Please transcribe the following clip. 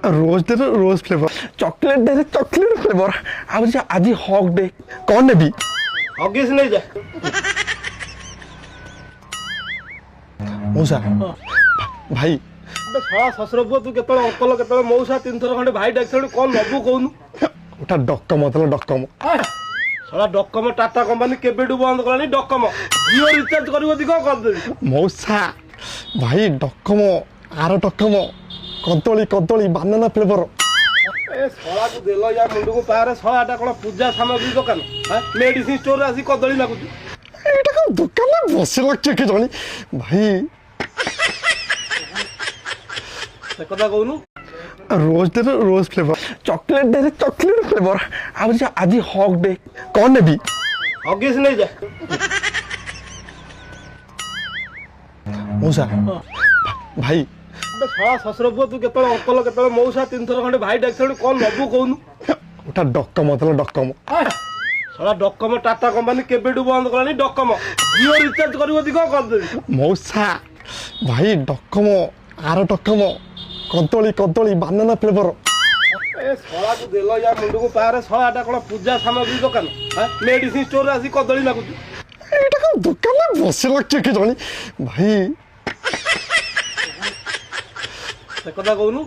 रोज day rose flavour chocolate day chocolate flavour आज आज hoc day कौन ने भी हॉगीस नहीं जा मौसा भाई सारा ससुर पुओ तू केतल अंकल केतल मौसा 3 थर खंडे भाई डाक कौन नबू कहूनु ओटा डक्कम मतलब डक्कम सारा डकम टाटा कंपनी केबेडू बंद कलानी डकम जियो रिचार्ज करिवो दी कोन कर देबी मौसा भाई डक्कम आर डक्कम कदली कदली बानाना फ्लेवर ए साला को देलो या मुंडू को पारे सालाटा कोन पूजा सामग्री दुकान हां मेडिसिन स्टोर आसी कदली लागु एटा को दुकान में बसे लगछ के जानी भाई से कदा कहूनु rose day rose flavour chocolate day chocolate flavour आज आज हॉक डे कौन ने भी हॉगीस नहीं जा मौसा भाई सारा ससुर पुओ तू केतल अंकल केतल मौसा 3 थर खंडे भाई डाक कौन नबू कहूनु ओटा डक्कम मतलब डक्कम सारा डकम टाटा कंपनी केबेडू बंद कलानी डकम जियो रिचार्ज करिवो दी कोन कर देबी मौसा भाई डक्कम आर डक्कम कदली कदली बानाना फ्लेवर ए साला को देलो या मुंडू को पारे सालाटा कोन पूजा सामग्री दुकान हां मेडिसिन स्टोर आसी कदली लागु एटा को दुकान में बसे लगछ के जानी भाई से कदा कहूनु